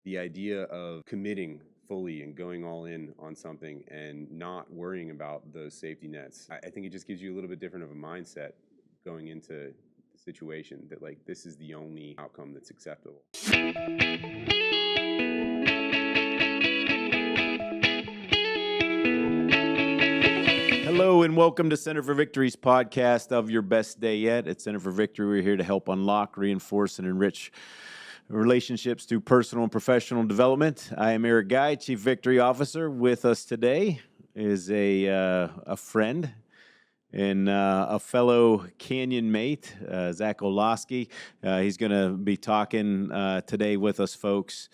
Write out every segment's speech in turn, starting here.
the idea of committing fully and going all in on something and not worrying about those safety nets, I think it just gives you a little bit different of a mindset going into the situation that like this is the only outcome that's acceptable. Hello and welcome to Center for Victory's podcast of Your Best Day Yet. At Center for Victory, we're here to help unlock, reinforce, and enrich relationships through personal and professional development. I am Eric Guy, Chief Victory Officer. With us today is a friend and a fellow Canyon mate, Zach Olawski. He's going to be talking today with us, folks,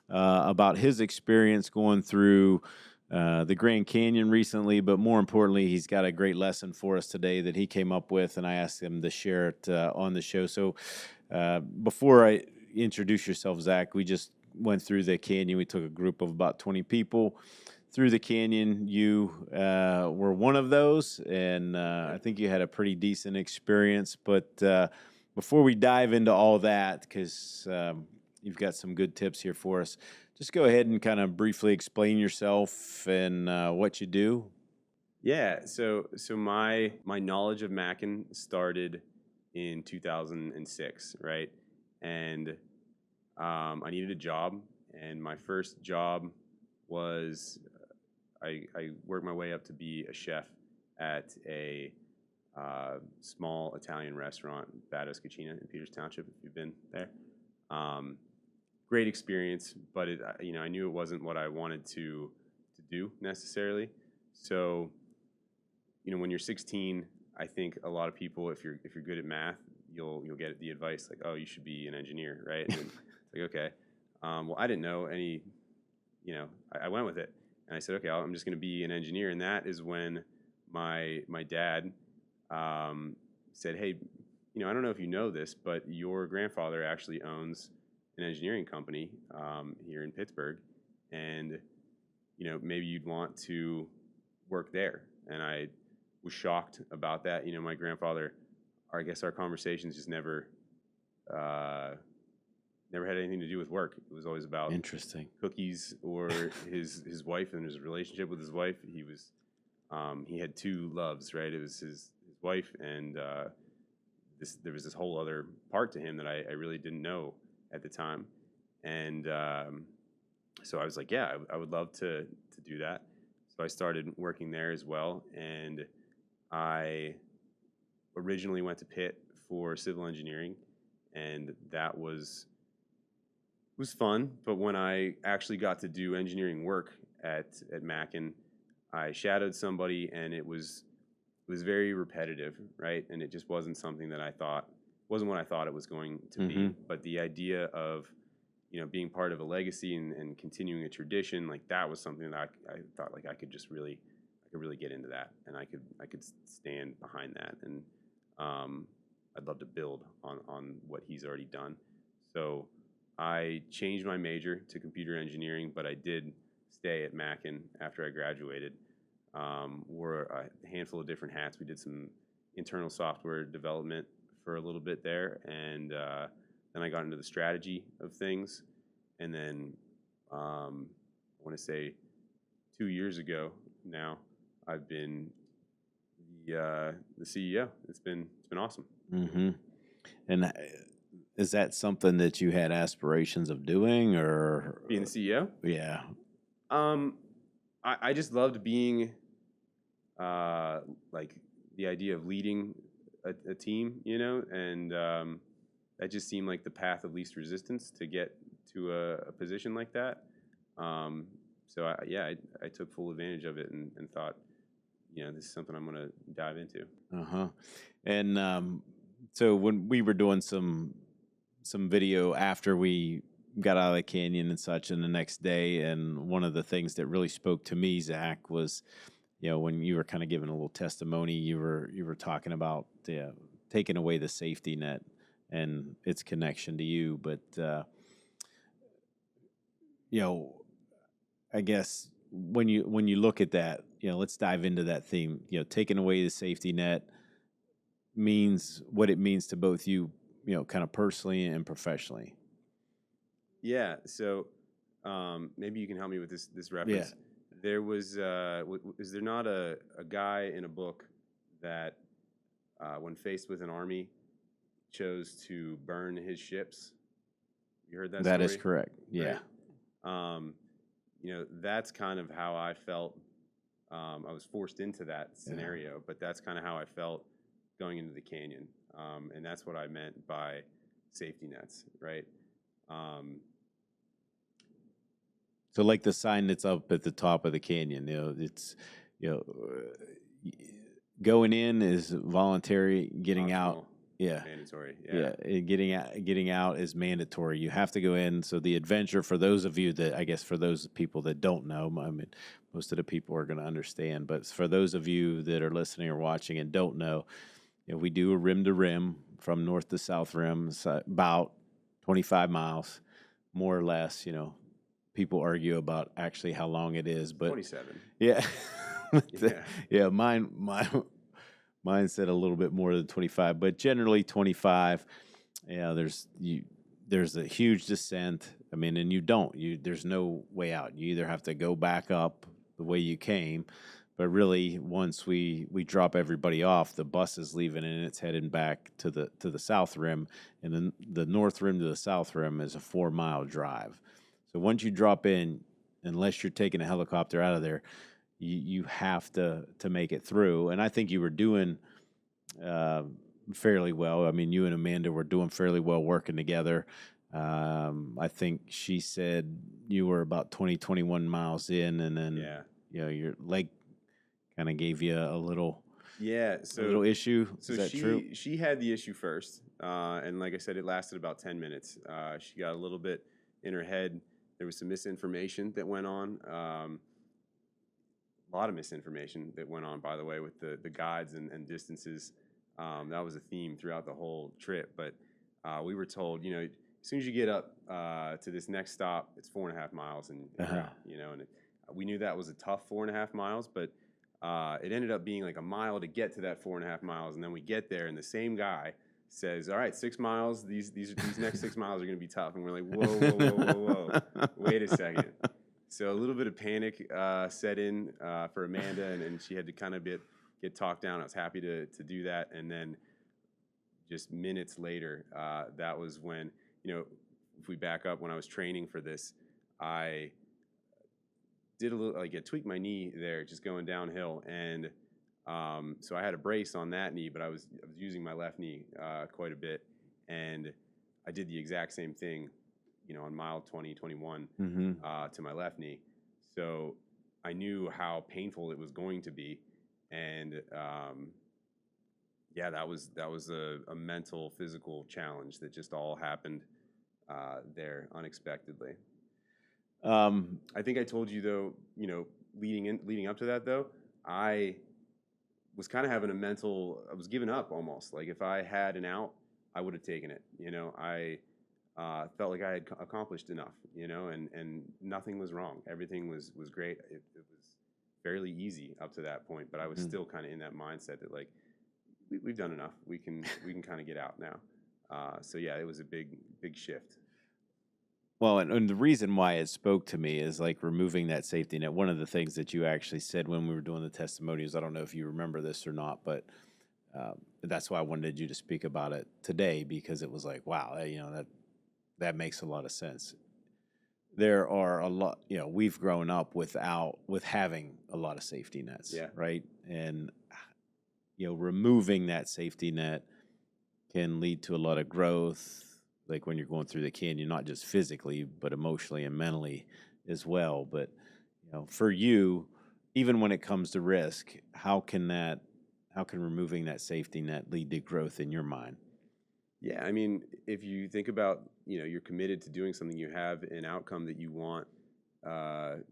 about his experience going through the Grand Canyon recently, but more importantly, he's got a great lesson for us today that he came up with, and I asked him to share it on the show. So before I introduce yourself, Zach, we just went through the canyon. We took a group of about 20 people through the canyon. You were one of those, and I think you had a pretty decent experience. But before we dive into all that, because you've got some good tips here for us, just go ahead and kind of briefly explain yourself and what you do. Yeah, so my knowledge of Mackin started in 2006, right? And I needed a job, and my first job was I worked my way up to be a chef at a small Italian restaurant, Batto's Cucina in Peters Township. If you've been there, great experience, but I knew it wasn't what I wanted to do necessarily. So, when you're 16, I think a lot of people, if you're good at math, you'll get the advice like, oh, you should be an engineer, right? And it's like, okay, well, I didn't know any, I went with it, and I said, okay, I'm just going to be an engineer, and that is when my dad said, hey, I don't know if you know this, but your grandfather actually owns an engineering company here in Pittsburgh, and maybe you'd want to work there. And I was shocked about that. My grandfather, I guess our conversations just never had anything to do with work. It was always about Interesting cookies or his wife and his relationship with his wife. He had two loves, right? It was his wife, and there was this whole other part to him that I really didn't know at the time. And so I was like, yeah, I would love to do that. So I started working there as well, and I originally went to Pitt for civil engineering, and that was fun. But when I actually got to do engineering work at Mackin, I shadowed somebody, and it was very repetitive, right? And it just wasn't something that wasn't what I thought it was going to be. But the idea of being part of a legacy and continuing a tradition, like that was something that I thought like I could really get into that, and I could stand behind that, and I'd love to build on what he's already done. So I changed my major to computer engineering, but I did stay at Mackin after I graduated. Wore a handful of different hats. We did some internal software development for a little bit there, and then I got into the strategy of things, and then I want to say 2 years ago now, I've been the CEO. It's been awesome. Mm-hmm. And is that something that you had aspirations of doing, or Being the CEO? Yeah. I just loved being like the idea of leading a team, and that just seemed like the path of least resistance to get to a position like that. So I took full advantage of it and thought, this is something I'm going to dive into. And so when we were doing some video after we got out of the canyon and such, and the next day, and one of the things that really spoke to me, Zach, was when you were kind of giving a little testimony, you were talking about taking away the safety net and its connection to you. But I guess when you look at that, let's dive into that theme. Taking away the safety net means what it means to both you, kind of personally and professionally. Yeah. So maybe you can help me with this reference. There was is there not a guy in a book that when faced with an army chose to burn his ships? You heard that That story? is correct. Yeah. Right? You know, that's kind of how I felt. I was forced into that scenario, but that's kind of how I felt going into the canyon. And that's what I meant by safety nets, right? So like the sign that's up at the top of the canyon, it's, going in is voluntary, getting out. Yeah. Mandatory. Getting out is mandatory. You have to go in. So the adventure, for those of you that, I guess for those people that don't know, I mean, most of the people are going to understand, but for those of you that are listening or watching and don't know, we do a rim to rim from north to south rim. It's about 25 miles, more or less. People argue about actually how long it is, but 27. Yeah. Yeah. Mine said a little bit more than 25, but generally 25. Yeah, there's a huge descent. I mean, and there's no way out. You either have to go back up the way you came, but really once we drop everybody off, the bus is leaving and it's heading back to the south rim, and then the north rim to the south rim is a 4-mile drive. So once you drop in, unless you're taking a helicopter out of there, you have to make it through. And I think you were doing fairly well. I mean, you and Amanda were doing fairly well working together. I think she said you were about 21 miles in, and then your leg kind of gave you a little issue. So is that true? She had the issue first, and like I said, it lasted about 10 minutes. She got a little bit in her head. There was some misinformation that went on. A lot of misinformation that went on, by the way, with the guides and distances. That was a theme throughout the whole trip. But we were told, as soon as you get up to this next stop, it's 4.5 miles, and you're out. And we knew that was a tough 4.5 miles, but it ended up being like a mile to get to that 4.5 miles, and then we get there, and the same guy says, "All right, 6 miles. These next 6 miles are going to be tough." And we're like, "Whoa! Wait a second." So a little bit of panic set in for Amanda, and she had to kind of get talked down. I was happy to do that, and then just minutes later, that was when, if we back up, when I was training for this, I did a little, I tweaked my knee there, just going downhill, and so I had a brace on that knee, but I was using my left knee quite a bit, and I did the exact same thing, on mile 20, 21 to my left knee. So I knew how painful it was going to be, and that was a mental, physical challenge that just all happened there unexpectedly. I think I told you though, leading up to that though, I was kind of having I was giving up almost. Like if I had an out, I would have taken it. I felt like I had accomplished enough, and nothing was wrong. Everything was great. It was fairly easy up to that point, but I was still kind of in that mindset that like we've done enough. We can kind of get out now. So yeah, it was a big shift. Well, and the reason why it spoke to me is like removing that safety net. One of the things that you actually said when we were doing the testimonials, I don't know if you remember this or not, but that's why I wanted you to speak about it today, because it was like, wow, that makes a lot of sense. There are a lot, we've grown up with having a lot of safety nets, right? And, removing that safety net can lead to a lot of growth, like when you're going through the canyon, not just physically, but emotionally and mentally as well. But, for you, even when it comes to risk, how can removing that safety net lead to growth in your mind? Yeah, I mean, if you think about, you're committed to doing something, you have an outcome that you want to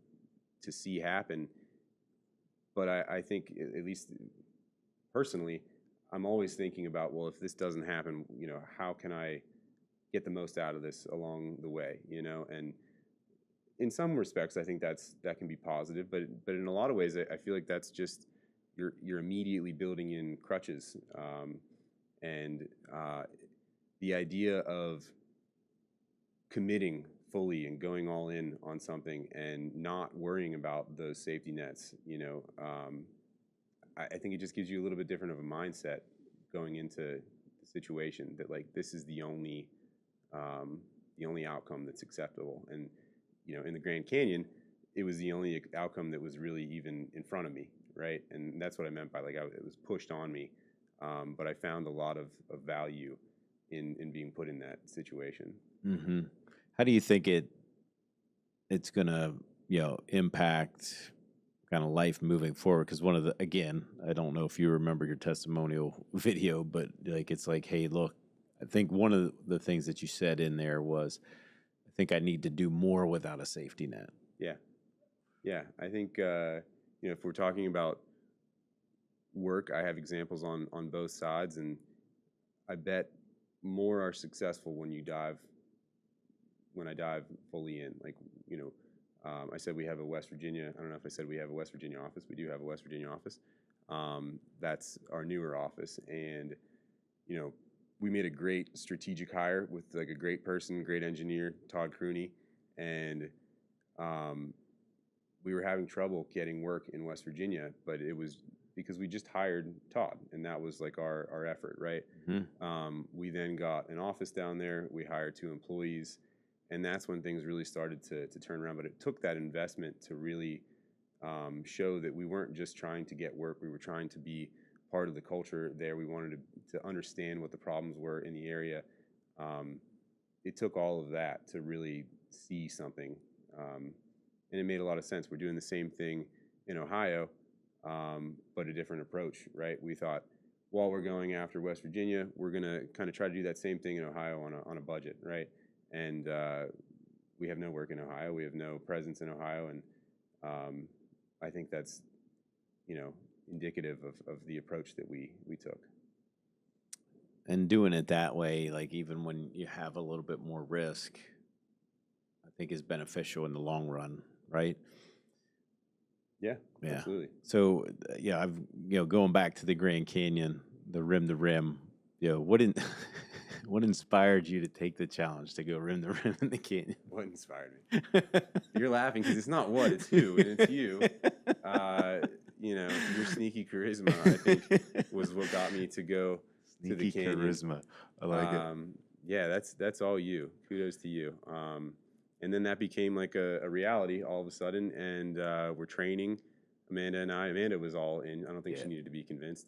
see happen. But I think, at least personally, I'm always thinking about, well, if this doesn't happen, how can I get the most out of this along the way, And in some respects, I think that can be positive, but in a lot of ways, I feel like that's just you're immediately building in crutches, and the idea of committing fully and going all in on something and not worrying about those safety nets, I think it just gives you a little bit different of a mindset going into the situation that like this is the only outcome that's acceptable. And in the Grand Canyon, it was the only outcome that was really even in front of me, right? And that's what I meant by like it was pushed on me, but I found a lot of value in being put in that situation. Mm-hmm. How do you think it's gonna impact kind of life moving forward? Because again, I don't know if you remember your testimonial video, but like it's like, hey, look, I think one of the things that you said in there was, I think I need to do more without a safety net. Yeah. I think if we're talking about work, I have examples on both sides, and I bet more are successful when I dive fully in. Like, I said we have a West Virginia. I don't know if I said we have a West Virginia office. We do have a West Virginia office. That's our newer office, and we made a great strategic hire with like a great person, great engineer, Todd Crooney, and we were having trouble getting work in West Virginia, but it was because we just hired Todd, and that was like our effort, right? Mm-hmm. We then got an office down there. We hired 2 employees, and that's when things really started to turn around. But it took that investment to really show that we weren't just trying to get work. We were trying to be part of the culture there. We wanted to understand what the problems were in the area. It took all of that to really see something, and it made a lot of sense. We're doing the same thing in Ohio, but a different approach, right? We thought, while we're going after West Virginia, we're going to kind of try to do that same thing in Ohio on a budget, right? And we have no work in Ohio. We have no presence in Ohio, and I think that's, indicative of the approach that we took. And doing it that way, like even when you have a little bit more risk, I think is beneficial in the long run, right? Yeah. Absolutely. So I've going back to the Grand Canyon, the rim to rim. What inspired you to take the challenge to go rim to rim in the canyon? What inspired me? You're laughing because it's not what, it's who, and it's you. Your sneaky charisma, I think, was what got me to go to the canyon. Charisma, I like it. Yeah, that's all you. Kudos to you. And then that became like a reality all of a sudden, and we're training. Amanda and I. Amanda was all in. I don't think she needed to be convinced,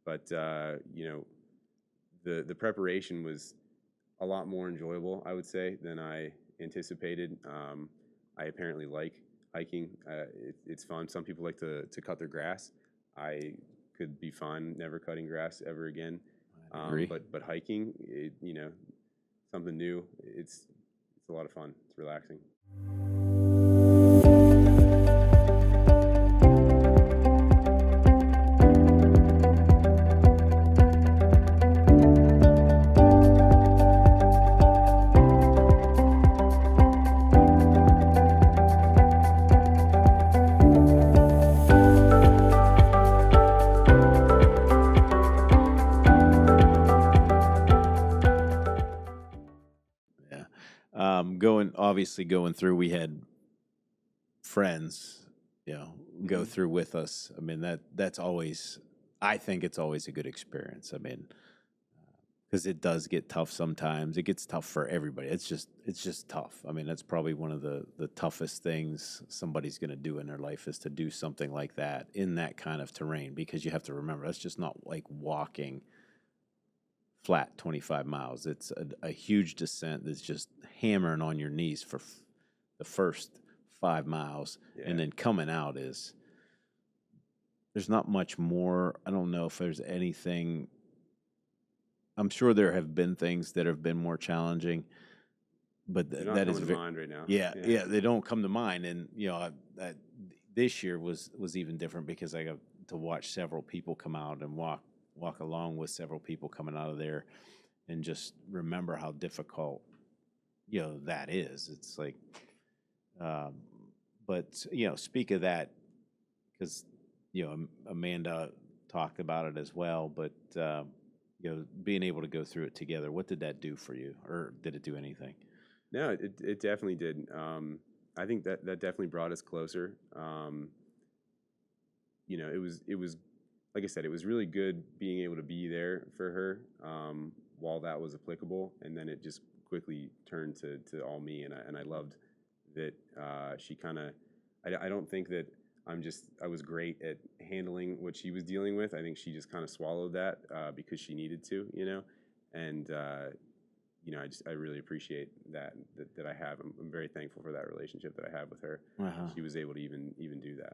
but the preparation was a lot more enjoyable, I would say, than I anticipated. I apparently like hiking. It's fun. Some people like to cut their grass. I could be fine never cutting grass ever again. I agree. But hiking, something new. It's a lot of fun. It's relaxing. Going through, we had friends, go through with us. I mean, that's always, I think it's always a good experience. I mean, because it does get tough sometimes. It gets tough for everybody. It's just tough. I mean, that's probably one of the toughest things somebody's going to do in their life is to do something like that in that kind of terrain, because you have to remember, that's just not like walking flat 25 miles. It's a huge descent that's just hammering on your knees for the first 5 miles. And then coming out there's not much more. I don't know if there's anything. I'm sure there have been things that have been more challenging, but that is to mind right now. Yeah, they don't come to mind. And that this year was even different because I got to watch several people come out and walk along with several people coming out of there, and just remember how difficult that is. It's like, but speak of that, because Amanda talked about it as well, but being able to go through it together, what did that do for you, or did it do anything? No, it definitely did. I think that definitely brought us closer. It was like I said, it was really good being able to be there for her while that was applicable, and then it just quickly turned to all me, and I loved that she kind of. I don't think that I was great at handling what she was dealing with. I think she just kind of swallowed that because she needed to, and I really appreciate that I have. I'm very thankful for that relationship that I have with her. Uh-huh. She was able to even do that.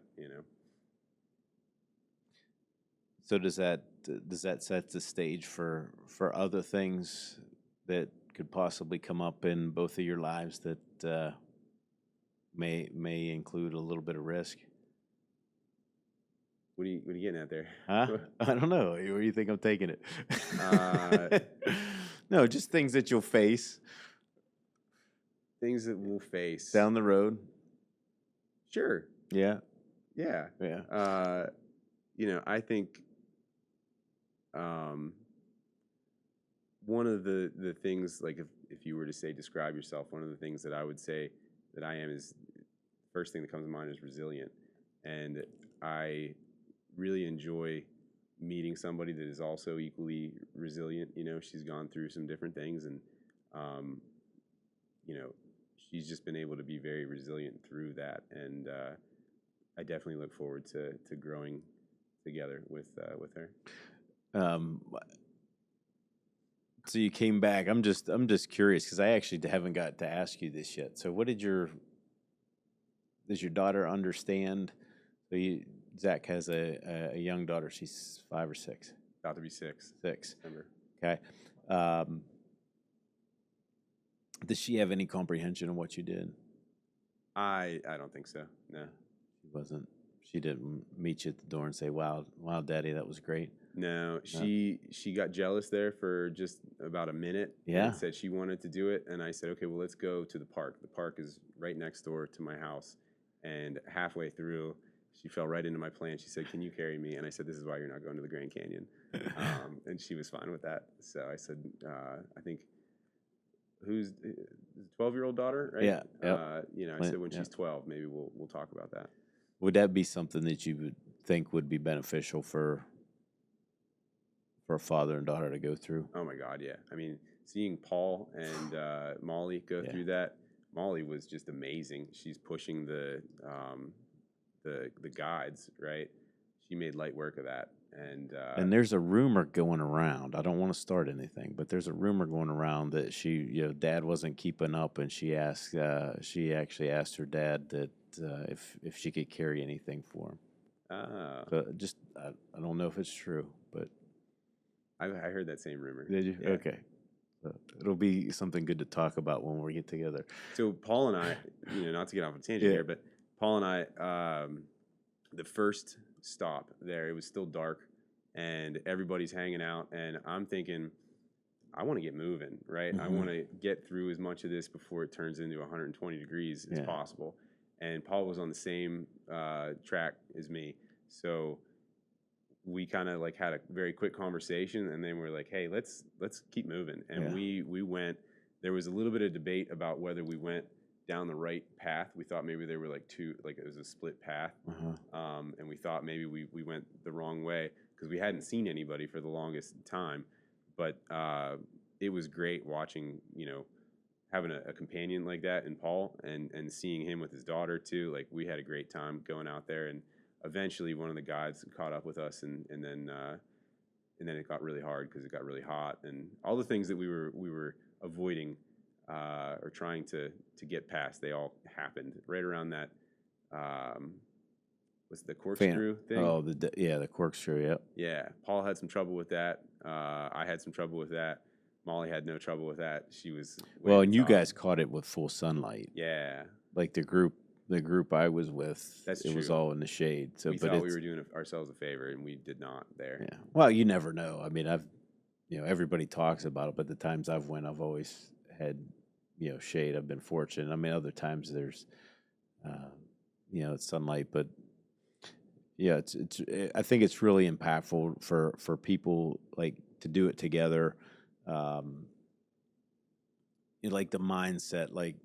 So does that set the stage for other things that could possibly come up in both of your lives that may include a little bit of risk? What are you getting at there? Huh? I don't know. Where do you think I'm taking it? Uh, No, just things that you'll face Things that we'll face down the road. Sure. Yeah. Yeah. Yeah. I think one of the things, like if you were to say describe yourself, one of the things that I would say that I am is first thing that comes to mind is resilient, and I really enjoy meeting somebody that is also equally resilient. She's gone through some different things, and um, you know, she's just been able to be very resilient through that, and I definitely look forward to growing together with her. Um, so you came back. I'm just curious because I actually haven't got to ask you this yet. So does your daughter understand? So Zach has a young daughter. She's 5 or 6. About to be 6. 6. September. Okay. Does she have any comprehension of what you did? I don't think so. No. She didn't meet you at the door and say, "Wow, Daddy, that was great." No, she got jealous there for just about a minute. Yeah. And said she wanted to do it, and I said, okay, well, let's go to the park. The park is right next door to my house, and halfway through, she fell right into my plan. She said, "Can you carry me?" And I said, "This is why you're not going to the Grand Canyon." And she was fine with that. So I said, I think who's 12-year-old daughter, right? Yeah. Yep. I said when she's 12, maybe we'll talk about that. Would that be something that you would think would be beneficial for a father and daughter to go through? Oh my God, yeah. I mean, seeing Paul and Molly go through that. Molly was just amazing. She's pushing the guides, right? She made light work of that, and there's a rumor going around. I don't want to start anything, but there's a rumor going around that Dad wasn't keeping up, and she actually asked her dad that if she could carry anything for him. So I don't know if it's true, but I heard that same rumor. Did you? Yeah. Okay. It'll be something good to talk about when we get together. So Paul and I, not to get off on a tangent here, but Paul and I, the first stop there, it was still dark, and everybody's hanging out, and I'm thinking, I want to get moving, right? I want to get through as much of this before it turns into 120 degrees as possible. And Paul was on the same track as me, so we kind of like had a very quick conversation, and then we're like, hey, let's keep moving. And we went. There was a little bit of debate about whether we went down the right path. We thought maybe there were like it was a split path, and we thought maybe we went the wrong way because we hadn't seen anybody for the longest time. But it was great watching, having a companion like that in Paul, and seeing him with his daughter too. Like, we had a great time going out there, and eventually one of the guides caught up with us, and then it got really hard because it got really hot, and all the things that we were avoiding or trying to get past, they all happened right around that. Was the corkscrew thing? Oh, the corkscrew. Yep. Yeah, Paul had some trouble with that. I had some trouble with that. Molly had no trouble with that. She was well, and you guys caught it with full sunlight. Yeah, like the group I was with. That's it true. Was all in the shade. So, we thought we were doing ourselves a favor, and we did not there. Yeah. Well, you never know. I mean, everybody talks about it, but the times I've went, I've always had, shade. I've been fortunate. I mean, other times there's, it's sunlight, but yeah, I think it's really impactful for people like to do it together. like the mindset, like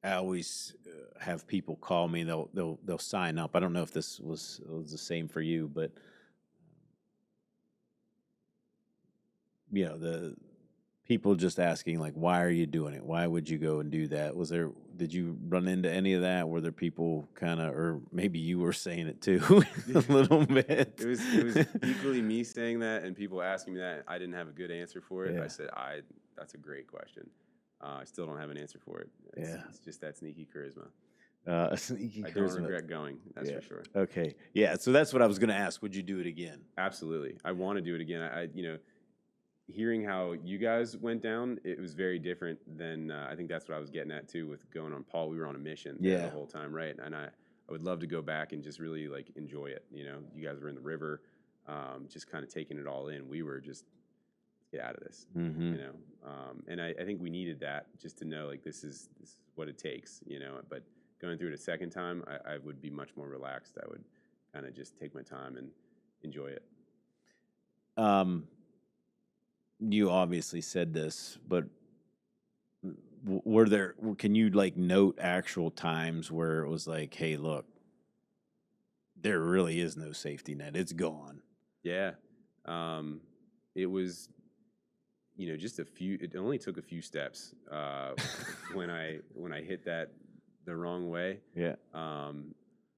I always have people call me, they'll sign up. I don't know if this was the same for you, but the people just asking like, why are you doing it? Why would you go and do that? Did you run into any of that? Were there people kind of, or maybe you were saying it too a little bit? It was equally me saying that and people asking me that. I didn't have a good answer for it. Yeah. I said, that's a great question. I still don't have an answer for it. It's just that sneaky charisma. Sneaky I charisma. don't regret going, that's for sure. Okay. Yeah. So that's what I was going to ask. Would you do it again? Absolutely. I want to do it again. I hearing how you guys went down, it was very different than I think that's what I was getting at too with going on Paul. We were on a mission the whole time, right? And I would love to go back and just really like enjoy it. You guys were in the river, just kind of taking it all in. We were just get out of this, and I think we needed that just to know like this is what it takes, But going through it a second time, I would be much more relaxed. I would kind of just take my time and enjoy it. You obviously said this, but can you like note actual times where it was like, hey, look, there really is no safety net. It's gone. Yeah. It was, just it only took a few steps when I hit that the wrong way. Yeah.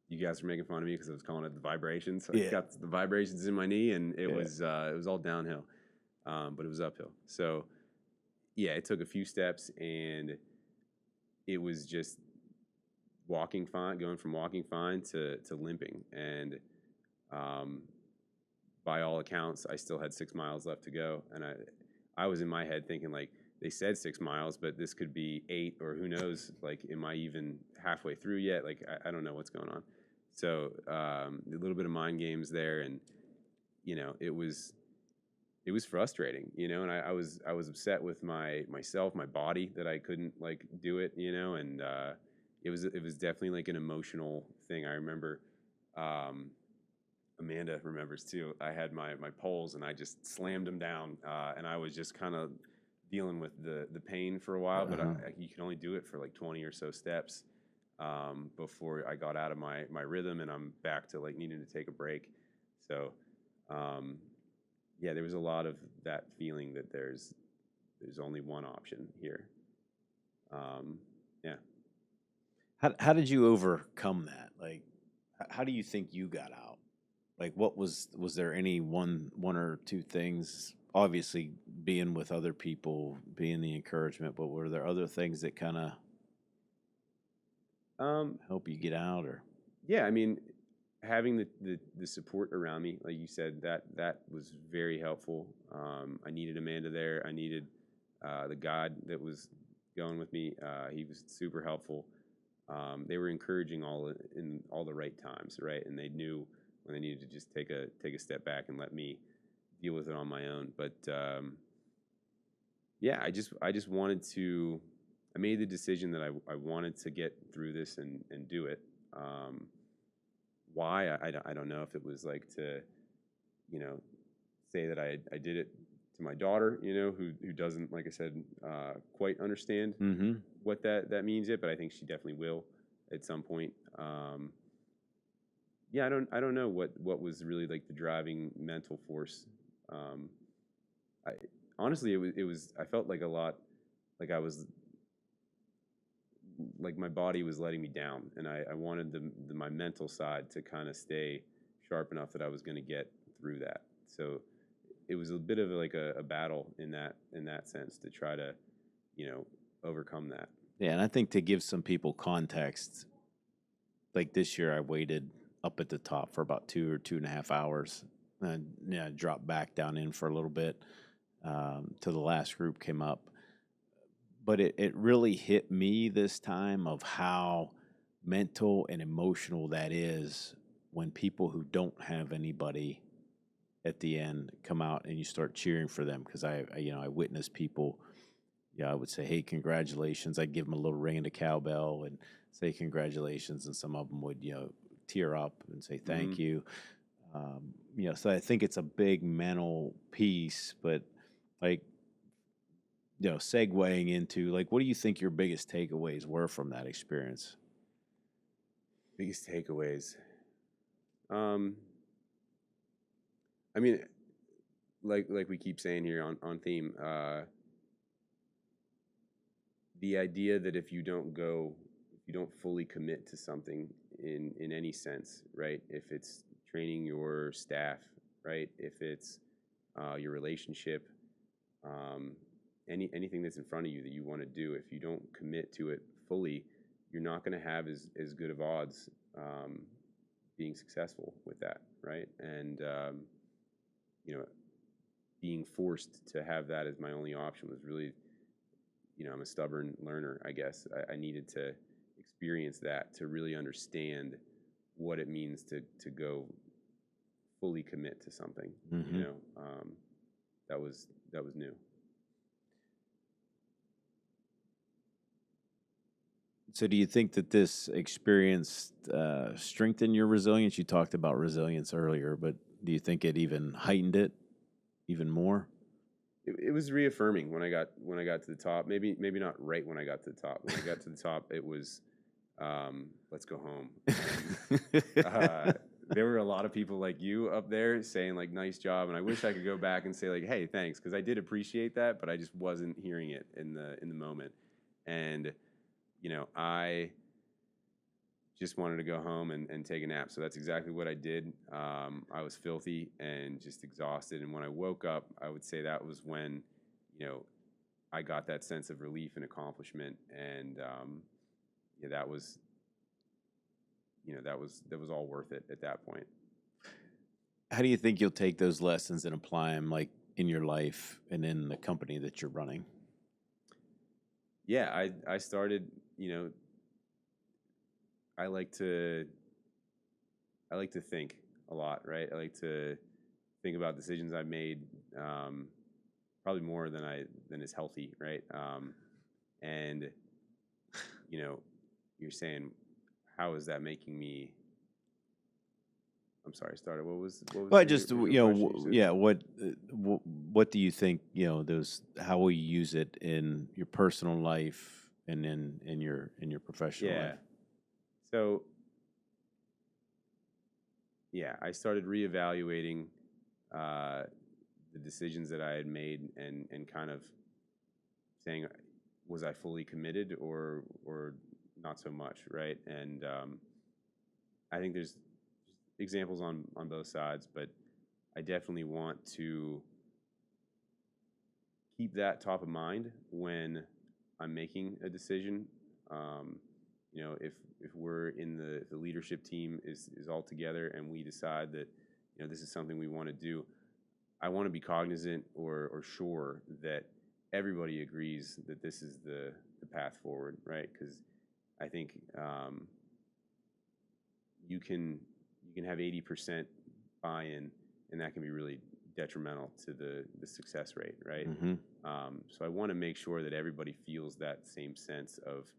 You guys were making fun of me because I was calling it the vibrations. I got the vibrations in my knee, and it was all downhill. But it was uphill. So, yeah, it took a few steps, and it was just walking fine, going from walking fine to limping. And by all accounts, I still had 6 miles left to go. And I was in my head thinking, like, they said 6 miles, but this could be 8, or who knows, like, am I even halfway through yet? Like, I don't know what's going on. So a little bit of mind games there, and, it was frustrating, and I was upset with myself, my body, that I couldn't like do it, and it was definitely like an emotional thing. I remember, Amanda remembers too. I had my poles and I just slammed them down, and I was just kind of dealing with the pain for a while, but you can only do it for like 20 or so steps before I got out of my rhythm, and I'm back to like needing to take a break. So. Yeah, there was a lot of that feeling that there's only one option here. Yeah. How did you overcome that? Like, how do you think you got out? Like, was there any one or two things? Obviously, being with other people, being the encouragement, but were there other things that kind of help you get out? Or yeah, I mean, having the support around me, like you said, that was very helpful. I needed Amanda there. I needed the guide that was going with me. He was super helpful. They were encouraging in all the right times, right? And they knew when they needed to just take a step back and let me deal with it on my own. But yeah, I just wanted to. I made the decision that I wanted to get through this and do it. Why I don't know if it was like to, say that I did it to my daughter, who doesn't, like I said, quite understand what that means yet, but I think she definitely will at some point. Yeah, I don't know what was really like the driving mental force. I honestly it was I felt like a lot like I was like my body was letting me down, and I wanted my mental side to kind of stay sharp enough that I was going to get through that. So it was a bit of like a battle in that sense to try to, overcome that. Yeah, and I think to give some people context, like this year I waited up at the top for about 2 or 2.5 hours, and I dropped back down in for a little bit till the last group came up. But it really hit me this time of how mental and emotional that is when people who don't have anybody at the end come out and you start cheering for them. Because I witnessed people, I would say, hey, congratulations. I'd give them a little ring of the cowbell and say congratulations, and some of them would tear up and say thank you. So I think it's a big mental piece, but like segueing into, like, what do you think your biggest takeaways were from that experience? Biggest takeaways. Um, I mean, like we keep saying here on theme, the idea that if you don't fully commit to something in any sense, right? If it's training your staff, right? If it's your relationship, um, anything that's in front of you that you want to do, if you don't commit to it fully, you're not going to have as good of odds being successful with that, right? And you know, being forced to have that as my only option was really, I'm a stubborn learner, I guess. I needed to experience that to really understand what it means to go fully commit to something. Mm-hmm. That was new. So do you think that this experience strengthened your resilience? You talked about resilience earlier, but do you think it even heightened it even more? It was reaffirming when I got to the top. Maybe not right when I got to the top. When I got to the top, it was let's go home. There were a lot of people like you up there saying like nice job, and I wish I could go back and say like hey thanks, because I did appreciate that, but I just wasn't hearing it in the moment. And I just wanted to go home and take a nap. So that's exactly what I did. I was filthy and just exhausted. And when I woke up, I would say that was when, I got that sense of relief and accomplishment. And yeah, that was all worth it at that point. How do you think you'll take those lessons and apply them, like, in your life and in the company that you're running? Yeah, I started, I like to think a lot, right? I like to think about decisions I've made, probably more than is healthy, right? And you're saying, how is that making me? I'm sorry, I started. What was? Well, the just original question you said? what do you think? How will you use it in your personal life and in your professional Yeah. life? So yeah, I started reevaluating the decisions that I had made and kind of saying, was I fully committed or not so much, right? And I think there's examples on both sides, but I definitely want to keep that top of mind when I'm making a decision. If we're in the leadership team is all together and we decide that this is something we want to do, I want to be cognizant or sure that everybody agrees that this is the path forward, right? Because I think you can have 80% buy-in, and that can be really detrimental to the success rate, right? Mm-hmm. So I want to make sure that everybody feels that same sense of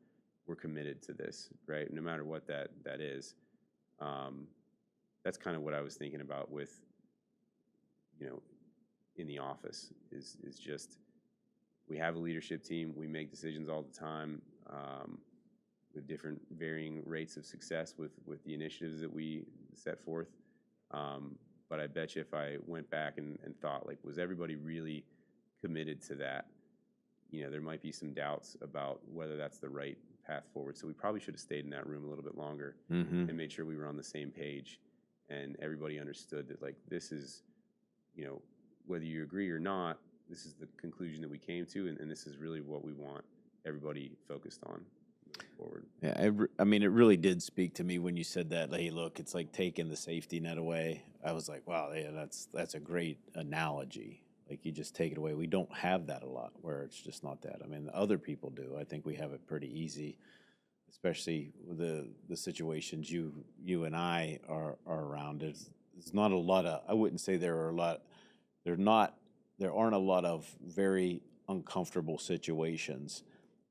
we're committed to this, right? No matter what that is. That's kind of what I was thinking about with, in the office is just we have a leadership team. We make decisions all the time with different varying rates of success with the initiatives that we set forth. But I bet you if I went back and thought, like, was everybody really committed to that? There might be some doubts about whether that's the right path forward. So we probably should have stayed in that room a little bit longer and made sure we were on the same page and everybody understood that, like, this is, whether you agree or not, this is the conclusion that we came to, and this is really what we want everybody focused on moving forward. Yeah, I mean, it really did speak to me when you said that. Hey, look, it's like taking the safety net away. I was like, wow, yeah, that's a great analogy. Like, you just take it away. We don't have that a lot where it's just not that. I mean, other people do. I think we have it pretty easy, especially with the situations you and I are around. There's not a lot of. I wouldn't say there are a lot. There aren't a lot of very uncomfortable situations.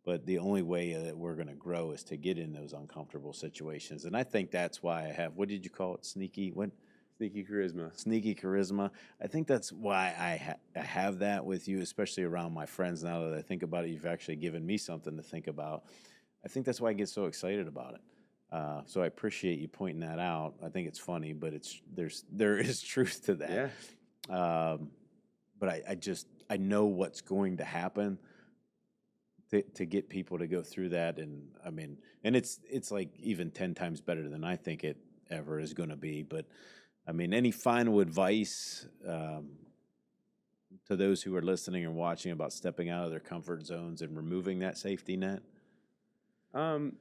But the only way that we're going to grow is to get in those uncomfortable situations. And I think that's why I have, what did you call it? Sneaky? What? Sneaky charisma. Sneaky charisma. I think that's why I have that with you, especially around my friends. Now that I think about it, you've actually given me something to think about. I think that's why I get so excited about it. So I appreciate you pointing that out. I think it's funny, but there is truth to that. Yeah. But I know what's going to happen to get people to go through that, and I mean, and it's like even 10 times better than I think it ever is going to be. But I mean, any final advice to those who are listening and watching about stepping out of their comfort zones and removing that safety net? I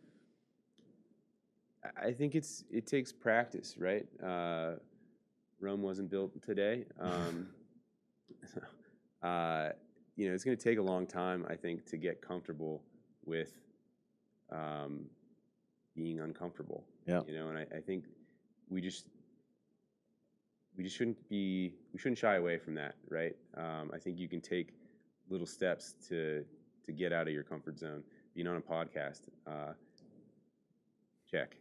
think it takes practice, right? Rome wasn't built today. It's going to take a long time, I think, to get comfortable with being uncomfortable. Yeah. And I think we shouldn't shy away from that, right? I think you can take little steps to get out of your comfort zone. Being on a podcast, check.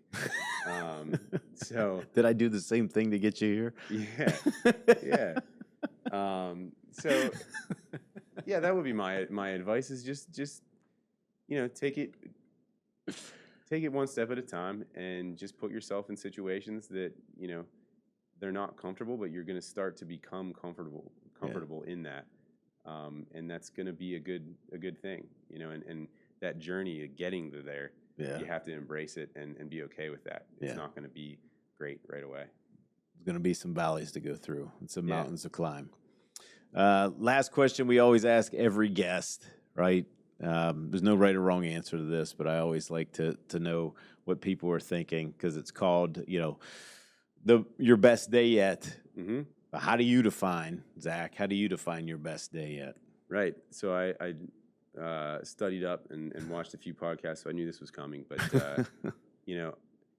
So did I do the same thing to get you here? Yeah. So yeah, that would be my advice is just take it one step at a time and just put yourself in situations that they're not comfortable, but you're going to start to become comfortable in that, and that's going to be a good thing, and that journey of getting to there. Yeah. You have to embrace it and be okay with that. It's not going to be great right away. There's going to be some valleys to go through and some mountains to climb. Last question we always ask every guest, right? There's no right or wrong answer to this, but I always like to know what people are thinking because it's called, your best day yet. Mm-hmm. How do you define, Zach? How do you define your best day yet? Right. So I studied up and watched a few podcasts, so I knew this was coming. But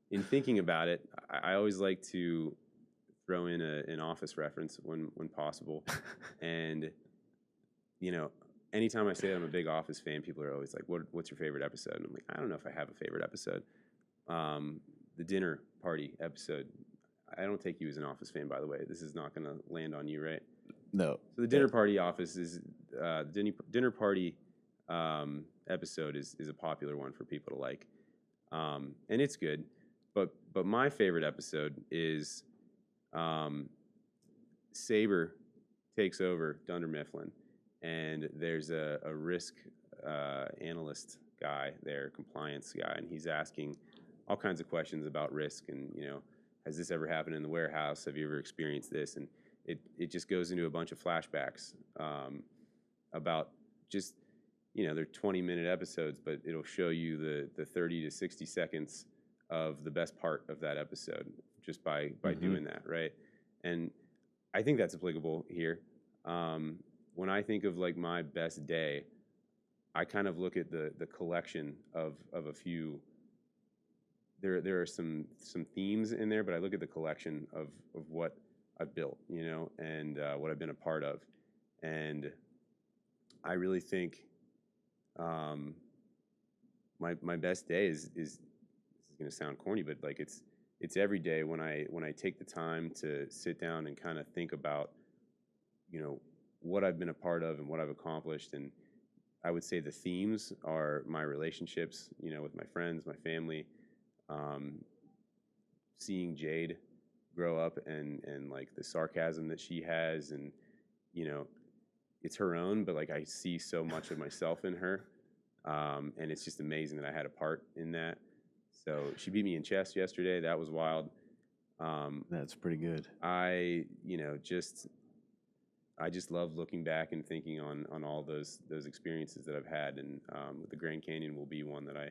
in thinking about it, I always like to throw in an office reference when possible. And anytime I say that I'm a big Office fan, people are always like, "What's your favorite episode?" And I'm like, I don't know if I have a favorite episode. The dinner party episode. I don't take you as an Office fan, by the way. This is not going to land on you, right? No. So the dinner party office is dinner party episode is a popular one for people to like, and it's good. But my favorite episode is Sabre takes over Dunder Mifflin, and there's a risk analyst guy there, compliance guy, and he's asking all kinds of questions about risk and has this ever happened in the warehouse? Have you ever experienced this? And it just goes into a bunch of flashbacks about just, they're 20-minute episodes, but it'll show you the 30 to 60 seconds of the best part of that episode just by doing that, right? And I think that's applicable here. When I think of like my best day, I kind of look at the collection of a few. There are some themes in there, but I look at the collection of what I've built, and what I've been a part of, and I really think my best day is this is going to sound corny, but like it's every day when I take the time to sit down and kind of think about what I've been a part of and what I've accomplished. And I would say the themes are my relationships, with my friends, my family. Seeing Jade grow up and like the sarcasm that she has, and it's her own, but like I see so much of myself in her, and it's just amazing that I had a part in that. So she beat me in chess yesterday. That was wild. That's pretty good. I just love looking back and thinking on all those experiences that I've had, and the Grand Canyon will be one that I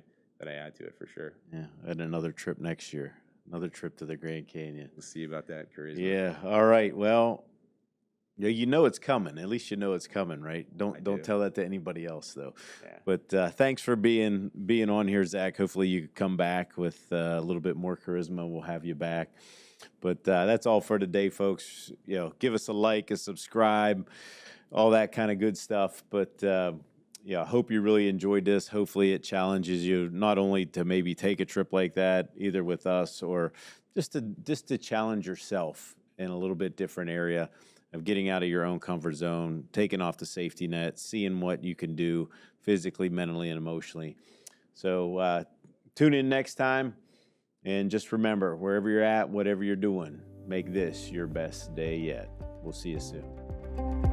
add to it for sure. Yeah, and another trip next year. Another trip to the Grand Canyon. We'll see about that, charisma. Yeah. All right. Well, it's coming. At least it's coming, right? Don't tell that to anybody else, though. Yeah. But thanks for being on here, Zach. Hopefully you come back with a little bit more charisma. We'll have you back. But that's all for today, folks. Give us a like, a subscribe, all that kind of good stuff. But I hope you really enjoyed this. Hopefully it challenges you not only to maybe take a trip like that, either with us, or just to challenge yourself in a little bit different area of getting out of your own comfort zone, taking off the safety net, seeing what you can do physically, mentally, and emotionally. So tune in next time. And just remember, wherever you're at, whatever you're doing, make this your best day yet. We'll see you soon.